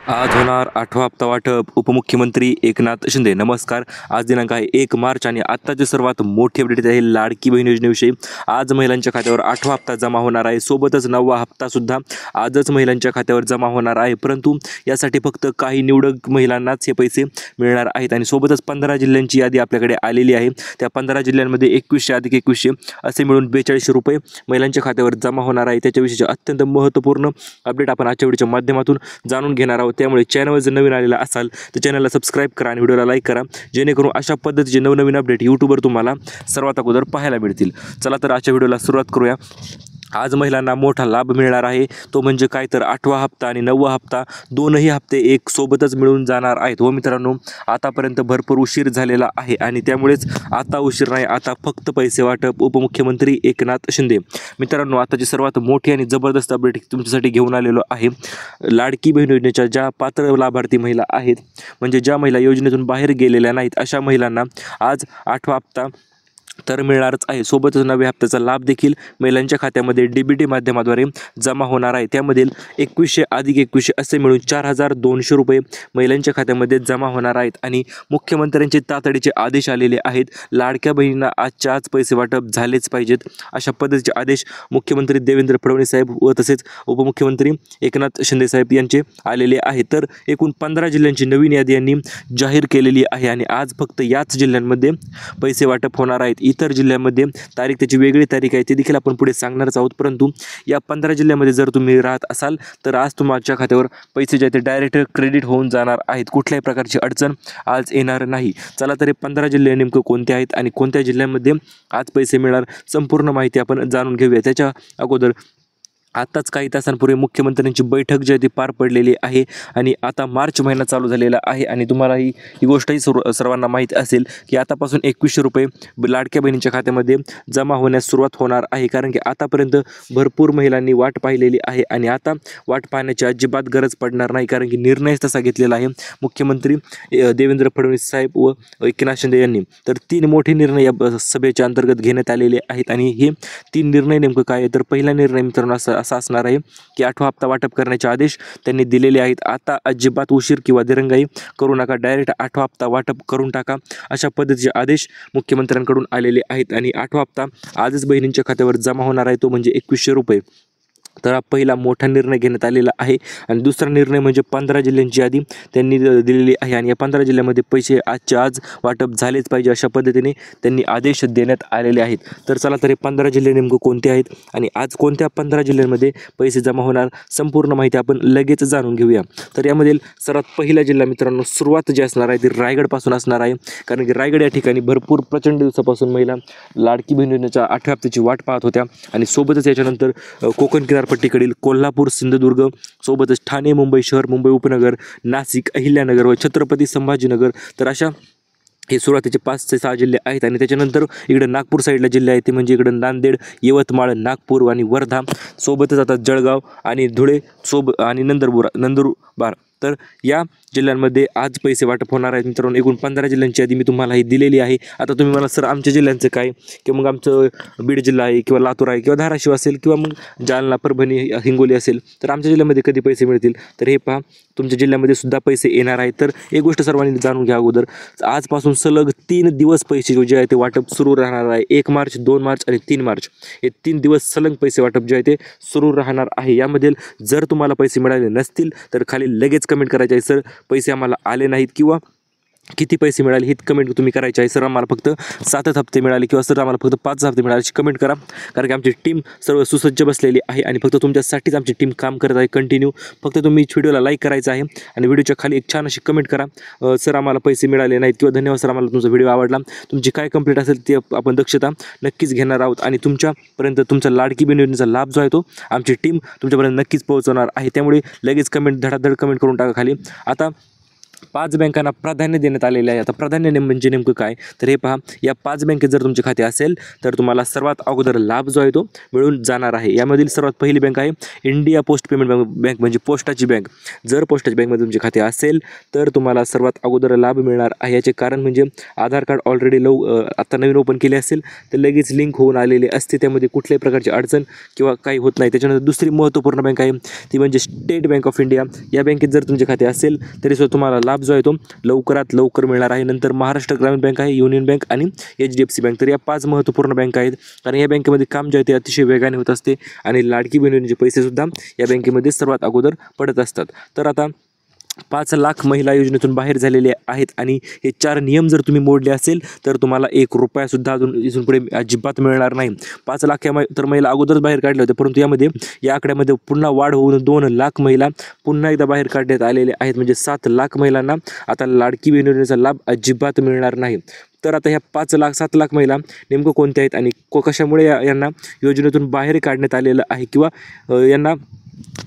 आज होणार 8वा हप्ता वाटप. उपमुख्यमंत्री एकनाथ शिंदे. नमस्कार. आज दिनांक आहे 1 मार्च आणि आत्ताची सर्वात मोठी अपडेट आहे लाडकी बहीण योजनेविषयी. आज महिलांच्या खात्यावर 8वा हप्ता जमा होणार आहे. सोबतच 9वा हप्ता सुद्धा आजच महिलांच्या खात्यावर जमा होणार आहे. परंतु यासाठी फक्त काही निवडक महिलांनाच हे पैसे मिळणार आहेत आणि सोबतच 15 जिल्ह्यांची यादी आपल्याकडे आलेली आहे. त्या 15 जिल्ह्यांमध्ये 2100 अधिक 2100 असे मिळून 4200 रुपये महिलांच्या खात्यावर जमा होणार आहे. त्याच्याविषयीचे अत्यंत महत्त्वपूर्ण अपडेट आपण आजच्या व्हिडिओच्या माध्यमातून जाणून घेणार आहोत. त्यामुळे चॅनलवर जर नवीन आलेला असाल तर चॅनलला सबस्क्राईब करा आणि व्हिडिओला लाईक करा, जेणेकरून अशा पद्धतीचे नवनवीन अपडेट यूट्यूबवर तुम्हाला सर्वात अगोदर पाहायला मिळतील. चला तर आजच्या व्हिडिओला सुरुवात करूया. आज महिलांना मोठा लाभ मिळणार आहे. तो म्हणजे काय तर 8वा हप्ता आणि 9वा हप्ता दोनही हप्ते एक सोबतच मिळून जाणार आहेत. हो मित्रांनो, आतापर्यंत भरपूर उशीर झालेला आहे आणि त्यामुळेच आता उशीर नाही, आता फक्त पैसे वाटप. उपमुख्यमंत्री एकनाथ शिंदे. मित्रांनो, आताची सर्वात मोठी आणि जबरदस्त अपडेट तुमच्यासाठी घेऊन आलेलो आहे. लाडकी बहीण योजनेच्या ज्या पात्र लाभार्थी महिला आहेत, म्हणजे ज्या महिला योजनेतून बाहेर गेलेल्या नाहीत, अशा महिलांना आज 8वा हप्ता तर मिळणारच आहे. सोबतच 9व्या हप्त्याचा लाभ देखील महिलांच्या खात्यामध्ये DBT माध्यमाद्वारे जमा होणार आहे. त्यामधील 2100 अधिक 2100 असे मिळून 4200 रुपये महिलांच्या खात्यामध्ये जमा होणार आहेत आणि मुख्यमंत्र्यांचे तातडीचे आदेश आलेले आहेत. लाडक्या बहिणींना आजच्या आज पैसे वाटप झालेच पाहिजेत, अशा पद्धतीचे आदेश मुख्यमंत्री देवेंद्र फडणवीस साहेब व तसेच उपमुख्यमंत्री एकनाथ शिंदे साहेब यांचे आलेले आहेत. तर एकूण 15 जिल्ह्यांची नवीन यादी यांनी जाहीर केलेली आहे आणि आज फक्त याच जिल्ह्यांमध्ये पैसे वाटप होणार आहेत. इतर जिल्ह्यांमध्ये तारीख, त्याची वेगळी तारीख आहे, ते देखील आपण पुढे सांगणारच आहोत. परंतु या 15 जिल्ह्यामध्ये जर तुम्ही राहत असाल तर आज तुमच्या खात्यावर पैसे जे आहेत ते डायरेक्ट क्रेडिट होऊन जाणार आहेत. कुठल्याही प्रकारची अडचण आज येणार नाही. चला तर हे 15 जिल्हे नेमकं कोणते आहेत आणि कोणत्या जिल्ह्यांमध्ये आज पैसे मिळणार, संपूर्ण माहिती आपण जाणून घेऊया. त्याच्या अगोदर आत्ताच काही तासांपूर्वी मुख्यमंत्र्यांची बैठक जी आहे ती पार पडलेली आहे आणि आता मार्च महिना चालू झालेला आहे आणि तुम्हाला ही गोष्टही सर्वांना माहीत असेल की आतापासून 2100 रुपये लाडक्या बहिणींच्या खात्यामध्ये जमा होण्यास सुरुवात होणार आहे. कारण की आतापर्यंत भरपूर महिलांनी वाट पाहिलेली आहे आणि आता वाट पाहण्याची अजिबात गरज पडणार नाही, कारण की निर्णयच तसा घेतलेला आहे मुख्यमंत्री देवेंद्र फडणवीस साहेब व एकनाथ शिंदे यांनी. तर 3 मोठे निर्णय या सभेच्या अंतर्गत घेण्यात आलेले आहेत आणि हे 3 निर्णय नेमकं काय आहे तर पहिला निर्णय मित्रांनो असा असणार आहे की 8वा हप्ता वाटप करण्याचे आदेश त्यांनी दिलेले आहेत. आता अजिबात उशीर किंवा दिरंगाई करू नका, डायरेक्ट 8वा हप्ता वाटप करून टाका, अशा पद्धतीचे आदेश मुख्यमंत्र्यांकडून आलेले आहेत आणि 8वा हप्ता आजच बहिणींच्या खात्यावर जमा होणार आहे, तो म्हणजे 2100 रुपये. तर हा पहिला मोठा निर्णय घेण्यात आलेला आहे आणि दुसरा निर्णय म्हणजे 15 जिल्ह्यांची यादी त्यांनी दिलेली आहे आणि या 15 जिल्ह्यामध्ये पैसे आजच्या आज वाटप झालेच पाहिजे, अशा पद्धतीने त्यांनी आदेश देण्यात आलेले आहेत. तर चला तर हे 15 जिल्हे नेमकं कोणते आहेत आणि आज कोणत्या 15 जिल्ह्यांमध्ये पैसे जमा होणार, संपूर्ण माहिती आपण लगेच जाणून घेऊया. तर यामधील सर्वात पहिला जिल्हा मित्रांनो, सुरुवात जी असणार आहे ती रायगडपासून असणार आहे, कारण की रायगड या ठिकाणी भरपूर प्रचंड दिवसापासून महिला लाडकी बहीण योजनेच्या 8व्या हप्त्याची वाट पाहत होत्या आणि सोबतच याच्यानंतर कोकण किनारपट्टीकडील कोल्हापूर, सिंधुदुर्ग, सोबतच ठाणे, मुंबई शहर, मुंबई उपनगर, नाशिक, अहिल्यानगर व छत्रपती संभाजीनगर, तर अशा हे सुरुवातीचे 5 ते 6 जिल्हे आहेत आणि त्याच्यानंतर इकडे नागपूर साईडला जिल्हे आहेत, ते म्हणजे इकडं नांदेड, यवतमाळ, नागपूर आणि वर्धा, सोबतच आता जळगाव आणि धुळे आणि नंदुरबार. तर या जिल्ह्यांमध्ये आज पैसे वाटप होणार आहेत. मित्रांनो, एकूण 15 जिल्ह्यांची यादी मी तुम्हाला ही दिलेली आहे. आता तुम्ही मला सर आमच्या जिल्ह्यांचं काय, किंवा मग आमचं बीड जिल्हा आहे किंवा लातूर आहे किंवा धाराशिव असेल किंवा मग जालना, परभणी, हिंगोली असेल, तर आमच्या जिल्ह्यामध्ये कधी पैसे मिळतील, तर हे पहा तुमच्या जिल्ह्यामध्ये सुद्धा पैसे येणार आहेत. तर एक गोष्ट सर्वांनी जाणून घ्या अगोदर, आजपासून सलग 3 दिवस पैसे जे आहे ते वाटप सुरू राहणार आहे. 1 मार्च, 2 मार्च आणि 3 मार्च हे 3 दिवस सलग पैसे वाटप जे आहे ते सुरू राहणार आहे. यामध्ये जर तुम्हाला पैसे मिळाले नसतील तर खाली लगेच कमेंट करायचे आहे, सर पैसे आम्हाला आले नाहीत किंवा किती पैसे मिळाले हे कमेंट तुम्ही करायचे आहे. सर आम्हाला फक्त 7 हप्ते मिळाले किंवा सर आम्हाला फक्त 5 हप्ते मिळाले अशी कमेंट करा, कारण की आमची टीम सर्व सुसज्ज बसलेली आहे आणि फक्त तुमच्यासाठीच आमची टीम काम करत आहे कंटिन्यू. फक्त तुम्ही व्हिडिओला लाईक करायचं आहे आणि व्हिडिओच्या खाली एक छान अशी कमेंट करा, सर आम्हाला पैसे मिळाले नाहीत किंवा धन्यवाद सर आम्हाला तुमचा व्हिडिओ आवडला. तुमची काय कंप्लीट असेल ते आपण दक्षता नक्कीच घेणार आहोत आणि तुमच्यापर्यंत तुमचा लाडकी बहीण योजनेचा लाभ जो आहे तो आमची टीम तुमच्यापर्यंत नक्कीच पोहोचवणार आहे. त्यामुळे लगेच कमेंट धडाधड कमेंट करून टाका खाली. आता 5 बँकांना प्राधान्य देण्यात आलेले आहे. आता प्राधान्य म्हणजे नेमकं काय, तर हे पहा, या 5 बँकेत जर तुमचे खाते असेल तर तुम्हाला सर्वात अगोदर लाभ जो आहे तो मिळून जाणार आहे. यामधील सर्वात पहिली बँक आहे इंडिया पोस्ट पेमेंट बँक म्हणजे पोस्टाची बँक. जर पोस्टाची बँकमध्ये तुमचे खाते असेल तर तुम्हाला सर्वात अगोदर लाभ मिळणार आहे. याचे कारण म्हणजे आधार कार्ड ऑलरेडी आता नवीन ओपन केले असेल तर लगेच लिंक होऊन आलेले असते, त्यामध्ये कुठल्याही प्रकारची अडचण किंवा काही होत नाही. त्याच्यानंतर दुसरी महत्त्वपूर्ण बँक आहे ती म्हणजे स्टेट बँक ऑफ इंडिया. या बँकेत जर तुमचे खाते असेल तरीसुद्धा तुम्हाला लाभ जो आहे तो लवकरात लवकर मिळणार आहे. नंतर महाराष्ट्र ग्रामीण बँक आहे, युनियन बँक आणि HDFC बँक. तर या 5 महत्त्वपूर्ण बँक आहेत कारण या बँकेमध्ये काम जे आहे ते अतिशय वेगाने होत असते आणि लाडकी बहीण योजनेचे पैसेसुद्धा या बँकेमध्ये सर्वात अगोदर पडत असतात. तर आता 5 लाख महिला योजनेतून बाहेर झालेले आहेत आणि हे 4 नियम जर तुम्ही मोडले असेल तर तुम्हाला ₹1 अजून इथून पुढे अजिबात मिळणार नाही. 5 लाख तर महिला अगोदरच बाहेर काढल्या होत्या, परंतु या आकड्यामध्ये पुन्हा वाढ होऊन 2 लाख महिला पुन्हा एकदा बाहेर काढण्यात आलेले आहेत. म्हणजे 7 लाख महिलांना आता लाडकी बहीण योजनेचा लाभ अजिबात मिळणार नाही. तर आता ह्या 7 लाख महिला नेमकं कोणत्या आहेत आणि कशामुळे यांना योजनेतून बाहेर काढण्यात आलेलं आहे किंवा यांना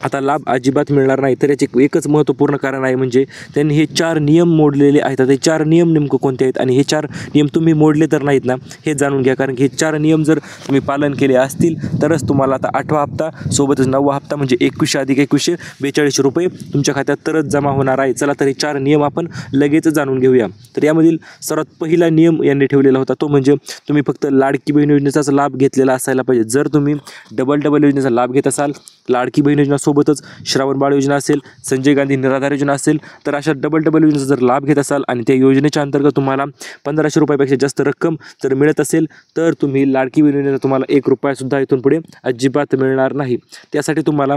आता लाभ अजिबात मिळणार नाही, तर याचे एकच महत्त्वपूर्ण कारण आहे म्हणजे त्यांनी हे 4 नियम मोडलेले आहेत. आता हे 4 नियम नेमकं कोणते आहेत आणि हे 4 नियम तुम्ही मोडले तर नाहीत ना, हे जाणून घ्या. कारण की हे 4 नियम जर तुम्ही पालन केले असतील तरच तुम्हाला आता 8वा हप्ता सोबतच 9वा हप्ता म्हणजे 2100 अधिक 2100 42 रुपये तुमच्या खात्यात तरच जमा होणार आहे. चला तर हे 4 नियम आपण लगेच जाणून घेऊया. तर यामधील सर्वात पहिला नियम यांनी ठेवलेला होता तो म्हणजे तुम्ही फक्त लाडकी बहीण योजनेचाच लाभ घेतलेला असायला पाहिजे. जर तुम्ही डबल योजनेचा लाभ घेत असाल, लाडकी बहीण योजनासोबतच श्रावण बाळ योजना असेल, संजय गांधी निराधार योजना असेल, तर अशा डबल योजनेचा जर लाभ घेत असाल आणि त्या योजनेच्या अंतर्गत तुम्हाला 1500 रुपयापेक्षा जास्त रक्कम जर मिळत असेल तर तुम्ही लाडकी बहीण योजनेचा तुम्हाला ₹1 इथून पुढे अजिबात मिळणार नाही. त्यासाठी तुम्हाला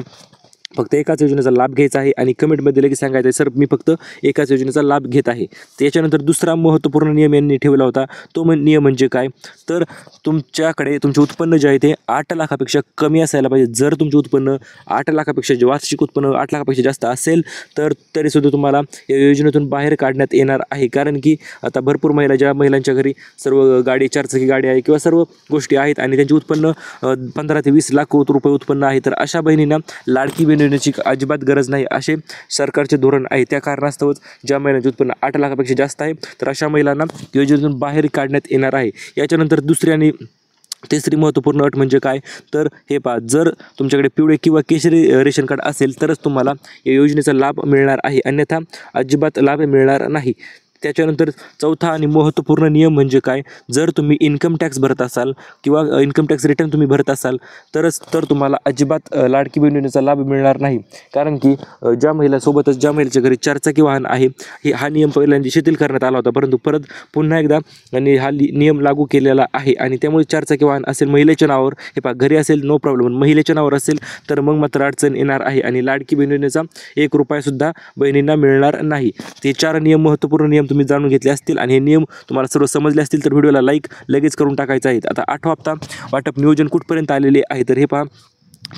फक्त एकाच योजनेचा लाभ घ्यायचा आहे आणि कमेंटमध्ये लगेच सांगायचं आहे सर मी फक्त एकाच योजनेचा लाभ घेत आहे. त्याच्यानंतर दुसरा महत्त्वपूर्ण नियम यांनी ठेवला होता तो नियम म्हणजे काय, तर तुमच्याकडे तुमचे उत्पन्न जे आहे ते 8 लाखापेक्षा कमी असायला पाहिजे. जर तुमचे उत्पन्न 8 लाखापेक्षा वार्षिक उत्पन्न 8 लाखापेक्षा जास्त असेल तर तरीसुद्धा तुम्हाला या योजनेतून बाहेर काढण्यात येणार आहे. कारण की आता भरपूर ज्या महिलांच्या घरी सर्व गाडी 4 चाकी गाडी आहे किंवा सर्व गोष्टी आहेत आणि त्यांचे उत्पन्न 15 ते 20 लाख रुपये उत्पन्न आहे, तर अशा बहिणींना लाडकी बहीण योजनेची अजिबात गरज नाही असे सरकारचे धोरण आहे. त्या कारणास्तवच ज्या महिलांचे उत्पन्न 8 लाखापेक्षा जास्त आहे तर अशा महिलांना योजनेतून बाहेर काढण्यात येणार आहे. याच्यानंतर दुसरी आणि तिसरी महत्त्वपूर्ण अट म्हणजे काय, तर हे पहा, जर तुमच्याकडे पिवळे किंवा केशरी रेशन कार्ड असेल तरच तुम्हाला या योजनेचा लाभ मिळणार आहे, अन्यथा अजिबात लाभ मिळणार नाही. त्याच्यानंतर चौथा आणि महत्त्वपूर्ण नियम म्हणजे काय, जर तुम्ही इन्कम टॅक्स भरत असाल किंवा इन्कम टॅक्स रिटर्न तुम्ही भरत असाल तर तुम्हाला अजिबात लाडकी बहीण योजनेचा लाभ मिळणार नाही. कारण की ज्या महिलेच्या घरी 4 चाकी वाहन आहे हा नियम पहिल्यांदा शिथिल करण्यात आला होता, परंतु परत पुन्हा एकदा हा नियम लागू केलेला आहे आणि त्यामुळे 4 चाकी वाहन असेल महिलेच्या नावावर, हे पहा घरी असेल नो प्रॉब्लेम, महिलेच्या नावावर असेल तर मग मात्र अडचण येणार आहे आणि लाडकी बहीण योजनेचा ₹1 बहिणींना मिळणार नाही. ते 4 नियम महत्त्वपूर्ण नियम तुम्ही जाणून घेतले असतील आणि हे नियम तुम्हाला सर्व समजले असतील तर व्हिडिओला लाईक लगेच करून टाकायचं आहे. आता 8वा हप्ता वाटप नियोजन कुठपर्यंत आलेले आहे, तर हे पहा,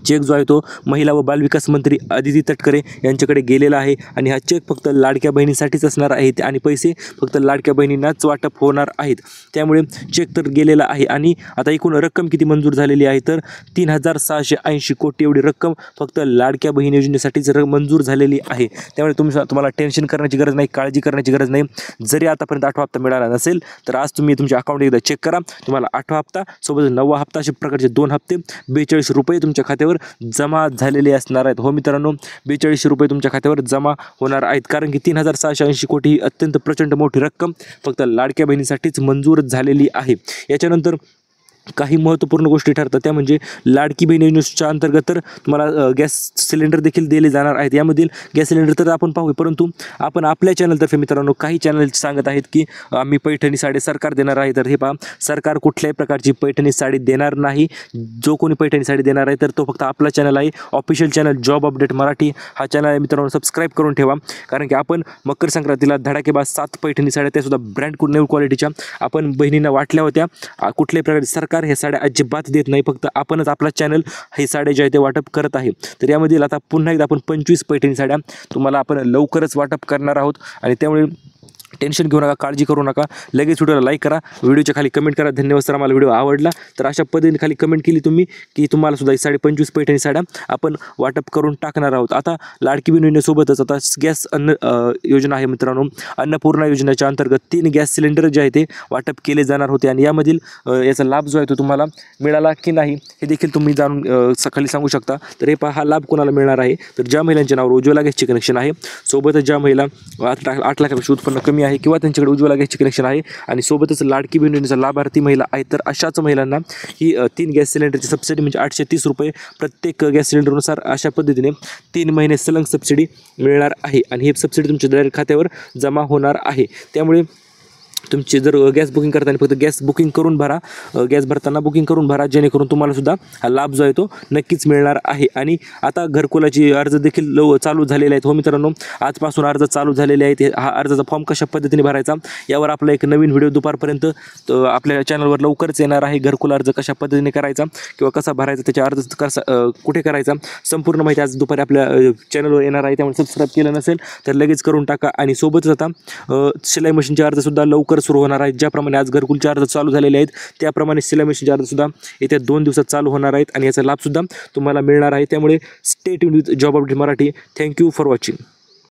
चेक जो आहे तो महिला व बालविकास मंत्री अदिती तटकरे यांच्याकडे गेलेला आहे आणि हा चेक फक्त लाडक्या बहिणीसाठीच असणार आहे आणि पैसे फक्त लाडक्या बहिणींनाच वाटप होणार आहेत. त्यामुळे चेक तर गेलेला आहे आणि आता एकूण रक्कम किती मंजूर झालेली आहे, तर 3680 कोटी एवढी रक्कम फक्त लाडक्या बहीण योजनेसाठीच मंजूर झालेली आहे. त्यामुळे तुम्हाला टेन्शन करण्याची गरज नाही, काळजी करण्याची गरज नाही. जरी आतापर्यंत 8वा हप्ता मिळाला नसेल तर आज तुम्ही तुमच्या अकाउंट एकदा चेक करा, तुम्हाला 8वा हप्ता सोबत 9वा हप्ता अशा प्रकारचे 2 हप्ते ₹42 तुमच्या खात्यावर जमा झालेले असणार आहेत. हो मित्रांनो, ₹42 तुमच्या खात्यावर जमा होणार आहेत, कारण की 3680 कोटी ही अत्यंत प्रचंड मोठी रक्कम फक्त लाडक्या बहिणीसाठीच मंजूर झालेली आहे. याच्यानंतर काही महत्त्वपूर्ण गोष्टी ठरतात त्या म्हणजे लाडकी बहीण योजनेच्या अंतर्गत तर तुम्हाला गॅस सिलेंडर देखील दिले जाणार आहेत. यामधील गॅस सिलेंडर तर आपण पाहू, परंतु आपण आपल्या चॅनलतर्फे मित्रांनो काही चॅनल सांगत आहेत की आम्ही पैठणी साडी सरकार देणार आहे. तर हे पहा, सरकार कुठल्याही प्रकारची पैठणी साडी देणार नाही. जो कोणी पैठणी साडी देणार आहे तर तो फक्त आपला चॅनल आहे, official channel job update Marathi हा चॅनल आहे मित्रांनो, सबस्क्राईब करून ठेवा. कारण की आपण मकर संक्रांतीला धडाकेबाज 7 पैठणी साड्या त्यासुद्धा ब्रँड न्यू क्वालिटीच्या आपण बहिणींना वाटल्या होत्या. कुठल्याही प्रकारची सरकार हे साड्या अजिबात देत नाही, फक्त आपणच आपला चॅनल हे साड्या जे आहे ते वाटप करत आहे. तर यामधील आता पुन्हा एकदा आपण 25 पैठणी साड्या तुम्हाला आपण लवकरच वाटप करणार आहोत आणि त्यामुळे टेन्शन घेऊ नका, काळजी करू नका. लगेच व्हिडिओला लाईक करा, व्हिडिओच्या खाली कमेंट करा. धन्यवाद सर, आम्हाला व्हिडिओ आवडला. तर अशा पद्धतीने खाली कमेंट केली तुम्ही की तुम्हाला सुद्धा 25.5 पैठणी साड्या आपण वाटप करून टाकणार आहोत. आता लाडकी बहीण योजनेसोबतच आता गॅस अन्न योजना आहे मित्रांनो. अन्नपूर्णा योजनेच्या अंतर्गत 3 गॅस सिलेंडर जे आहे ते वाटप केले जाणार होते आणि यामधील याचा लाभ जो आहे तो तुम्हाला मिळाला की नाही हे देखील तुम्ही जाणून सकाळी सांगू शकता. तर हे पहा, हा लाभ कोणाला मिळणार आहे. तर ज्या महिलांच्या नावावर उज्ज्वला गॅसचे कनेक्शन आहे, सोबतच ज्या महिला 8 लाखापेक्षा उत्पन्न कमी आहे किंवा त्यांच्याकडे उज्ज्वला गॅसचे कनेक्शन आहे आणि सोबतच लाडकी बहीण योजनेचा लाभार्थी महिला आहे, तर अशाच महिलांना ही 3 गॅस सिलेंडरची सबसिडी म्हणजे 830 रुपये प्रत्येक गॅस सिलेंडरनुसार अशा पद्धतीने 3 महिने सलग सबसिडी मिळणार आहे आणि ही सबसिडी तुमच्या डायरेक्ट खात्यावर जमा होणार आहे. त्यामुळे तुमचे जर गॅस बुकिंग करताना फक्त गॅस बुकिंग करून भरा, गॅस भरताना बुकिंग करून भरा, जेणेकरून तुम्हाला सुद्धा हा लाभ जो आहे तो नक्कीच मिळणार आहे. आणि आता घरकुलाची अर्ज देखील चालू झालेले आहेत. हो मित्रांनो, आजपासून अर्ज चालू झालेले आहेत. हा अर्जाचा फॉर्म कशा पद्धतीने भरायचा यावर आपला एक नवीन व्हिडिओ दुपारपर्यंत आपल्या चॅनलवर लवकरच येणार आहे. घरकुल अर्ज कशा पद्धतीने करायचा किंवा कसा भरायचा, त्याचा अर्ज कसा कुठे करायचा, संपूर्ण माहिती आज दुपारी आपल्या चॅनलवर येणार आहे. त्यामुळे सबस्क्राईब केलं नसेल तर लगेच करून टाका. आणि सोबतच आता शिलाई मशीनचे अर्जसुद्धा लवकर सुरू होणार आहेत. ज्याप्रमाणे आज घरकुलचे अर्ज चालू झालेले आहेत त्याप्रमाणे शिलाई मशीनचे अर्जसुद्धा येत्या 2 दिवसात चालू होणार आहेत आणि याचा लाभसुद्धा तुम्हाला मिळणार आहे. त्यामुळे stay tuned with job update Marathi. Thank you for watching.